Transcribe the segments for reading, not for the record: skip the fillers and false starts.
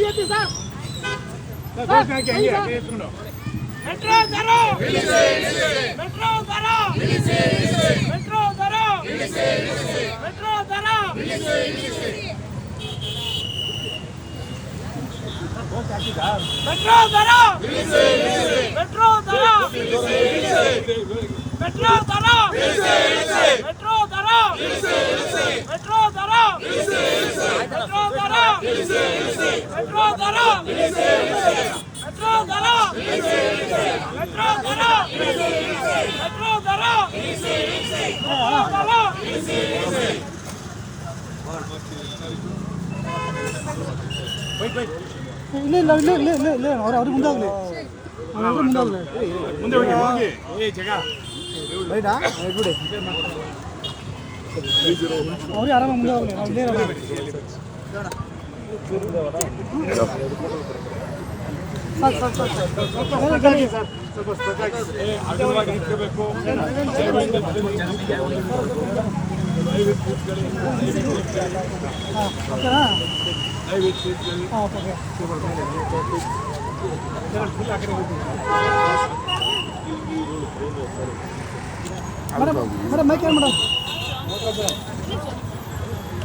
Metro ದರ metro ದರ metro ದರ ಮೆಟ್ರೋ ದರ ಮೆಟ್ರೋ ದರ ಮೆಟ್ರೋ ದರ ಮೆಟ್ರೋ ದರ ಮೆಟ್ರೋ ದರ ಮೆಟ್ರೋ ದರ ಮೆಟ್ರೋ ದರ ಮೆಟ್ರೋ ದರ ಮೆಟ್ರೋ ದರ ಮೆಟ್ರೋ ದರ ಮೆಟ್ರೋ ದರ ಇಲ್ಲ ಇಲ್ಲ ಇಲ್ಲ ಇಲ್ಲ ಇಲ್ಲ ಇಲ್ಲ ಅವ್ರಿಗೆ ಮುಂದಾಗಲಿ ಮುಂದೆ ಹೋಗಿ ಜಗ ರೈಟಾ ಬಿಡಿ ಅವ್ರಿಗೆ ಆರಾಮ ಮುಂದೆ ಹೋಗ್ಲಿ ನಾವು ಇಲ್ಲೇ ಅಗಲವಾಗಿ ನಿಂತ್ಕೋಬೇಕು. ಮೇಡಮ್ ಮೈಕ್ ಏನು ಮೇಡಮ್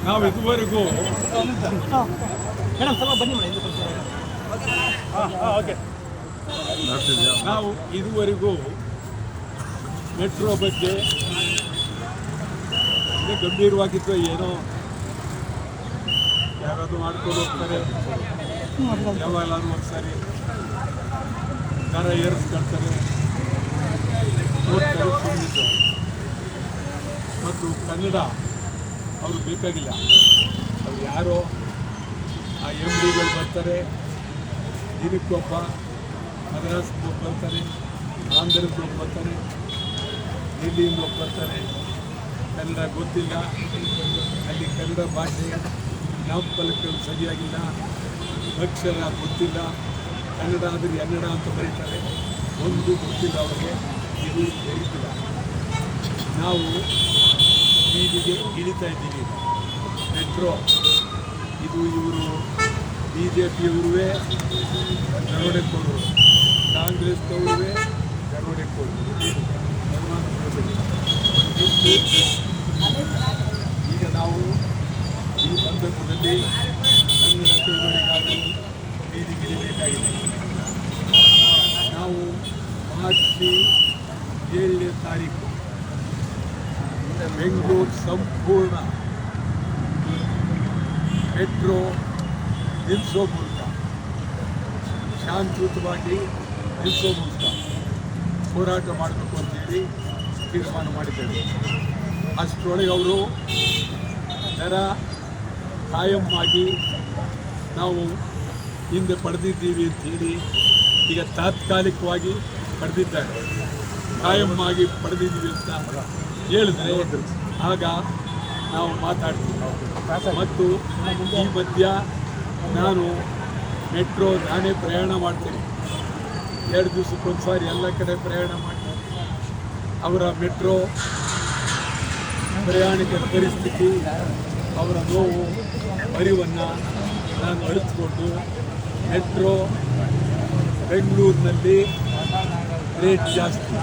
ನಾವು ಇದುವರೆಗೂ ಮೇಡಮ್ ಸ್ವಲ್ಪ ಬನ್ನಿ ಮೇಡಮ್ ಓಕೆ ನಾವು ಇದುವರೆಗೂ ಮೆಟ್ರೋ ಬಗ್ಗೆ ಗಂಭೀರವಾಗಿತ್ತು. ಏನೋ ಯಾರಾದರೂ ಮಾಡ್ಕೊಂಡು ಹೋಗ್ತಾರೆ, ಯಾವಾಗಲಾದ್ರೂ ಒಂದ್ಸರಿ ದರ ಏರಿಸ್ಕೊಳ್ತಾರೆ, ಹೋಗ್ತಾರೆ, ಸುಮ್ಮನಿದ್ದು. ಮತ್ತು ಕನ್ನಡ ಅವರು ಬೇಕಾಗಿಲ್ಲ. ಅವ್ರು ಯಾರೋ ಆ MDಗಳು ಬರ್ತಾರೆ, ದಿನಕ್ಕೊಬ್ಬ ಮದ್ರಾಸ್ಗೆ ಹೋಗಿ ಬರ್ತಾರೆ, ಆಂಧ್ರಕ್ಕೆ ಹೋಗಿ ಬರ್ತಾರೆ, ದಿಲ್ಲಿಯಿಂದ ಹೋಗಿ ಬರ್ತಾರೆ. ಕನ್ನಡ ಗೊತ್ತಿಲ್ಲ, ಅಲ್ಲಿ ಕನ್ನಡ ಭಾಷೆ ನಾಮಫಲಕಗಳು ಸರಿಯಾಗಿಲ್ಲ, ಅಕ್ಷರ ಗೊತ್ತಿಲ್ಲ, ಕನ್ನಡ ಆದರೆ ಎನ್ನಡ ಅಂತ ಬರೀತಾರೆ, ಒಂದು ಗೊತ್ತಿಲ್ಲ ಅವ್ರಿಗೆ. ಇದು ಹೇಳಿಲ್ಲ. ನಾವು ಬೀದಿಗೆ ಇಳಿತಾ ಇದ್ದೀವಿ. ಮೆಟ್ರೋ ಇದು ಇವರು BJPಯವರುವೇ ದರೋಡೆಕೋರರು, ಕಾಂಗ್ರೆಸ್ನವರುವೇ ದರೋಡೆಕೋರರು. ಈಗ ನಾವು ಈ ಸಂದರ್ಭದಲ್ಲಿ ಕನ್ನಡ ಚಳುವಳಿಗಾರರು ಬೀದಿಗಿಳಿಬೇಕಾಗಿದೆ. ನಾವು ಮಾರ್ಚ್ 7ನೇ ತಾರೀಕು ಬೆಂಗಳೂರು ಸಂಪೂರ್ಣ ಮೆಟ್ರೋ ನಿಲ್ಲಿಸೋ ಮೂಲಕ, ಶಾಂತಿಯುತವಾಗಿ ನಿಲ್ಲಿಸೋ ಮೂಲಕ ಹೋರಾಟ ಮಾಡಬೇಕು ಅಂತೇಳಿ ತೀರ್ಮಾನ ಮಾಡಿದ್ದೇವೆ. ಅಷ್ಟರೊಳಗೆ ಅವರು ದರ ಕಾಯಂ ಆಗಿ ನಾವು ಹಿಂದೆ ಪಡೆದಿದ್ದೀವಿ ಅಂಥೇಳಿ ಈಗ ತಾತ್ಕಾಲಿಕವಾಗಿ ಪಡೆದಿದ್ದಾರೆ. ಕಾಯಂ ಆಗಿ ಪಡೆದಿದ್ದೀವಿ ಅಂತ ಹೇಳಿದ್ರೆ ಆಗ ನಾವು ಮಾತಾಡ್ತೀವಿ. ಮತ್ತು ಈ ಮಧ್ಯ ನಾನು ಮೆಟ್ರೋ ನಾನೇ ಪ್ರಯಾಣ ಮಾಡ್ತೀನಿ. 2 ದಿವಸಕ್ಕೊಂದ್ಸಾರಿ ಎಲ್ಲ ಕಡೆ ಪ್ರಯಾಣ ಮಾಡ್ತೀನಿ. ಅವರ ಮೆಟ್ರೋ ಪ್ರಯಾಣಿಕರ ಪರಿಸ್ಥಿತಿ, ಅವರ ನೋವು ಅರಿವನ್ನು ನಾನು ಅಳಿಸ್ಕೊಂಡು ಮೆಟ್ರೋ ಬೆಂಗಳೂರಿನಲ್ಲಿ ರೇಟ್ ಜಾಸ್ತಿ,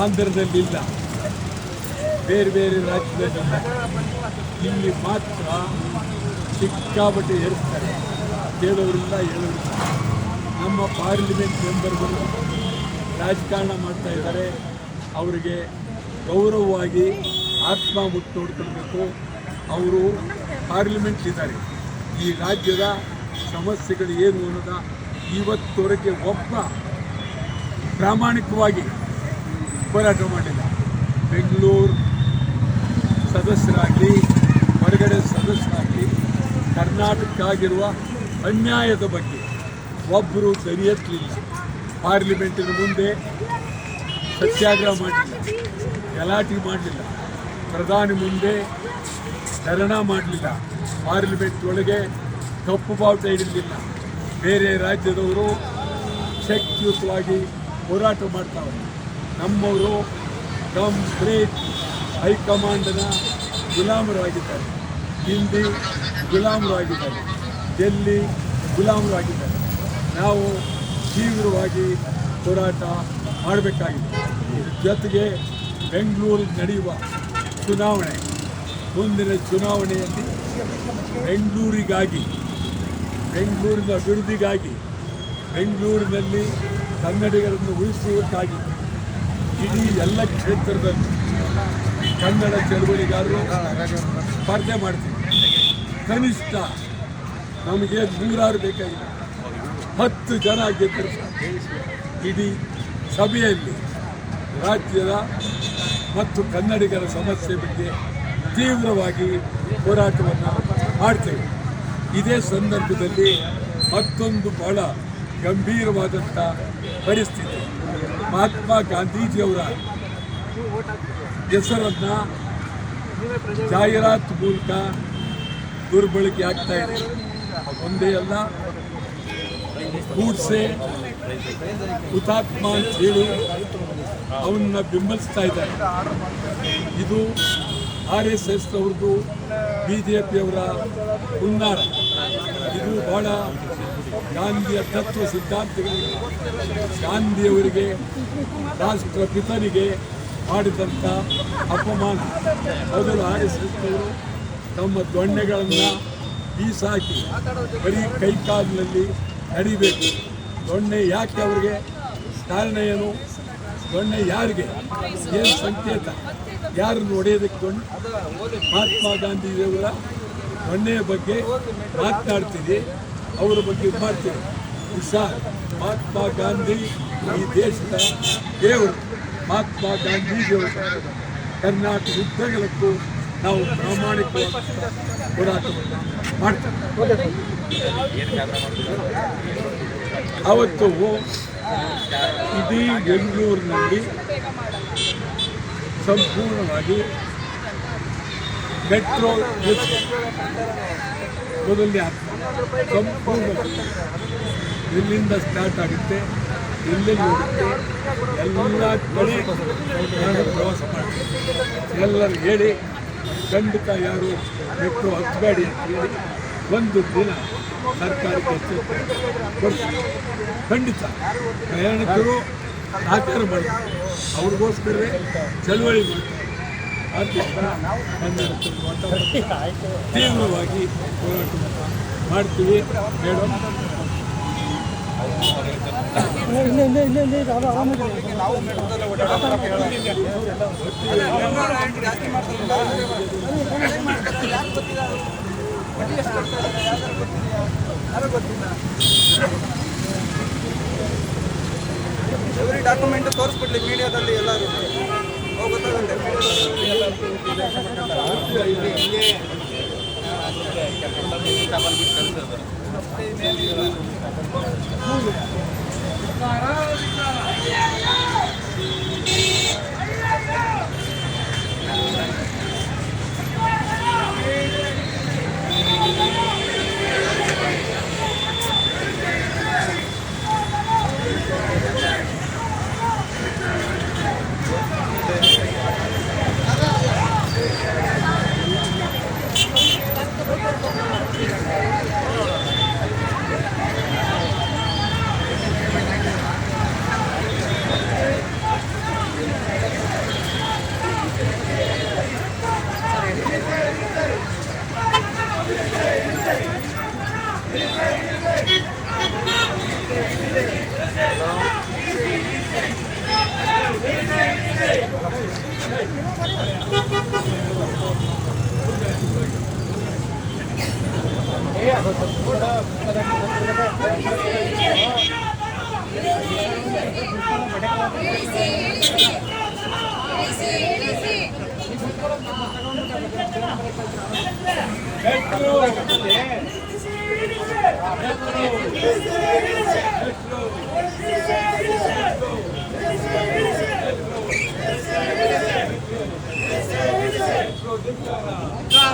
ಆಂಧ್ರದಲ್ಲಿಲ್ಲ, ಬೇರೆ ಬೇರೆ ರಾಜ್ಯದಲ್ಲಿಲ್ಲ, ಇಲ್ಲಿ ಮಾತ್ರ ಸಿಕ್ಕಾಪಟ್ಟೆ ಏರಿಸ್ತಾರೆ. ಕೇಳೋರಿಲ್ಲ, ಹೇಳೋರಿಲ್ಲ. ನಮ್ಮ ಪಾರ್ಲಿಮೆಂಟ್ ಮೆಂಬರ್ಗಳು ರಾಜಕಾರಣ ಮಾಡ್ತಾ ಇದ್ದಾರೆ. ಅವರಿಗೆ ಗೌರವವಾಗಿ ಆತ್ಮ ಮುಟ್ಟು ನೋಡ್ಕೊಳ್ಬೇಕು. ಅವರು ಪಾರ್ಲಿಮೆಂಟ್ ಇದ್ದಾರೆ. ಈ ರಾಜ್ಯದ ಸಮಸ್ಯೆಗಳು ಏನು ಅನ್ನೋದ ಇವತ್ತವರೆಗೆ ಒಬ್ಬ ಪ್ರಾಮಾಣಿಕವಾಗಿ ಹೋರಾಟ ಮಾಡಿಲ್ಲ. ಬೆಂಗಳೂರು ಸದಸ್ಯರಾಗಲಿ, ಹೊರಗಡೆ ಸದಸ್ಯರಾಗಲಿ, ಕರ್ನಾಟಕ ಆಗಿರುವ ಅನ್ಯಾಯದ ಬಗ್ಗೆ ಒಬ್ಬರು ಸರಿ ಎತ್ತಲಿಲ್ಲ. ಪಾರ್ಲಿಮೆಂಟಿನ ಮುಂದೆ ಸತ್ಯಾಗ್ರಹ ಮಾಡಲಿಲ್ಲ, ಗಲಾಟೆ ಮಾಡಲಿಲ್ಲ, ಪ್ರಧಾನಿ ಮುಂದೆ ಧರಣಿ ಮಾಡಲಿಲ್ಲ, ಪಾರ್ಲಿಮೆಂಟ್ ಒಳಗೆ ಕಪ್ಪು ಬಾವುಟ ಇಡಲಿಲ್ಲ. ಬೇರೆ ರಾಜ್ಯದವರು ಶಕ್ತಿಯುತವಾಗಿ ಹೋರಾಟ ಮಾಡ್ತಾವೆ. ನಮ್ಮವರು ಕಂಪ್ಲೀಟ್ ಹೈಕಮಾಂಡ್ನ ಗುಲಾಮರಾಗಿದ್ದಾರೆ, ಹಿಂದಿ ಗುಲಾಮರಾಗಿದ್ದಾರೆ. ಎಲ್ಲಿ ಗುಲಾಮರಾಗಿದ್ದಾರೆ. ನಾವು ತೀವ್ರವಾಗಿ ಹೋರಾಟ ಮಾಡಬೇಕಾಗಿದೆ. ಜೊತೆಗೆ ಬೆಂಗಳೂರಿಗೆ ನಡೆಯುವ ಚುನಾವಣೆ, ಮುಂದಿನ ಚುನಾವಣೆಯಲ್ಲಿ ಬೆಂಗಳೂರಿನ ಅಭಿವೃದ್ಧಿಗಾಗಿ, ಬೆಂಗಳೂರಿನಲ್ಲಿ ಕನ್ನಡಿಗರನ್ನು ಉಳಿಸುವುದಕ್ಕಾಗಿ ಇಡೀ ಎಲ್ಲ ಕ್ಷೇತ್ರದಲ್ಲಿ ಕನ್ನಡ ಚಳವಳಿಗಾರರು ಸ್ಪರ್ಧೆ ಮಾಡ್ತೀವಿ. ಕನಿಷ್ಠ ನಮಗೆ 100 ಬೇಕಾಗಿಲ್ಲ, 10 ಜನ ಗೆದ್ದರು ಇಡೀ ಸಭೆಯಲ್ಲಿ ರಾಜ್ಯದ ಮತ್ತು ಕನ್ನಡಿಗರ ಸಮಸ್ಯೆ ಬಗ್ಗೆ ತೀವ್ರವಾಗಿ ಹೋರಾಟವನ್ನು ಮಾಡ್ತೇವೆ. ಇದೇ ಸಂದರ್ಭದಲ್ಲಿ ಮತ್ತೊಂದು ಬಹಳ ಗಂಭೀರವಾದಂಥ ಪರಿಸ್ಥಿತಿ, ಮಹಾತ್ಮ ಗಾಂಧೀಜಿಯವರ ಹೆಸರನ್ನು ಜಾಹೀರಾತು ಮೂಲಕ ದುರ್ಬಳಕೆ ಆಗ್ತಾ ಇದೆ. ಒಂದೇ ಅಲ್ಲ, ಗೂಡ್ಸೆ ಹುತಾತ್ಮ ಅಂತ ಹೇಳಿ ಅವನ್ನ ಬೆಂಬಲಿಸ್ತಾ ಇದ್ದಾರೆ. ಇದು RSS ಅವ್ರದ್ದು, BJPಯವರ ಹುನ್ನಾರ. ಇದು ಬಹಳ ಗಾಂಧಿಯ ತತ್ವ ಸಿದ್ಧಾಂತಗಳಿಗೆ, ಗಾಂಧಿಯವರಿಗೆ, ರಾಷ್ಟ್ರಪಿತನಿಗೆ ಮಾಡಿದಂಥ ಅಪಮಾನ. ಮೊದಲು RSS ಅವರು ತಮ್ಮ ದೊಣ್ಣೆಗಳನ್ನು ಬೀಸಾಕಿ ಬರೀ ಕೈಕಾಲಿನಲ್ಲಿ ನಡಿಬೇಕು. ದೊಣ್ಣೆ ಯಾಕೆ ಅವರಿಗೆ? ಕಾರಣ ಏನು? ದೊಣ್ಣೆ ಯಾರಿಗೆ? ಏನು ಸಂಕೇತ? ಯಾರನ್ನು ಹೊಡೆಯೋದಕ್ಕೆ ದೊಣ್ಣೆ? ಮಹಾತ್ಮ ಗಾಂಧೀಜಿಯವರ ದೊಣ್ಣೆಯ ಬಗ್ಗೆ ಮಾತನಾಡ್ತೀವಿ, ಅವರ ಬಗ್ಗೆ ಮಾಡ್ತೀವಿ. ಹುಷಾರ್, ಮಹಾತ್ಮ ಗಾಂಧಿ ಈ ದೇಶದ ದೇವರು. ಮಹಾತ್ಮ ಗಾಂಧೀಜಿಯವರು ಕರ್ನಾಟಕ ಉದ್ದಗಲಕ್ಕೂ ನಾವು ಪ್ರಾಮಾಣಿಕವಾಗಿ ಹೋರಾಟವನ್ನು ಮಾಡ್ತೇವೆ. ಅವತ್ತು ಇಡೀ ಬೆಂಗಳೂರಿನಲ್ಲಿ ಸಂಪೂರ್ಣವಾಗಿ ಮೆಟ್ರೋ ಮೊದಲನೇ ಸಂಪೂರ್ಣವಾಗಿ ಎಲ್ಲಿಂದ ಸ್ಟಾರ್ಟ್ ಆಗುತ್ತೆ, ಎಲ್ಲೆಲ್ಲಿ ಹೋಗುತ್ತೆ, ಎಲ್ಲ ಕಡೆ ನಾನು ಪ್ರವಾಸ ಮಾಡ್ತೀನಿ. ಎಲ್ಲರೂ ಹೇಳಿ ಖಂಡಿತ ಯಾರು ಮೆಟ್ರೋ ಹಚ್ಚಬೇಡಿ ಅಂತ ಹೇಳಿ ಒಂದು ದಿನ ಸರ್ಕಾರಕ್ಕೆ ಎಚ್ಚರಿಕೆ ಕೊಡ್ತೀವಿ. ಖಂಡಿತ ಪ್ರಯಾಣಿಕರು ಸಹಕಾರ ಮಾಡ್ತಾರೆ, ಅವ್ರಿಗೋಸ್ಕರವೇ ಚಳವಳಿ ಮಾಡ್ತಾರೆ. ಆದ್ದರಿಂದ ಕನ್ನಡ ತೀವ್ರವಾಗಿ ಹೋರಾಟವನ್ನು ಮಾಡ್ತೀವಿ. ಮೇಡಮ್, ಎವ್ರಿ ಡಾಕ್ಯುಮೆಂಟ್ ತೋರಿಸ್ಬಿಡ್ಲಿ ಮೀಡಿಯಾದಲ್ಲಿ ಎಲ್ಲರೂ ಗೊತ್ತಾಗುತ್ತೆ. ¡Vamos!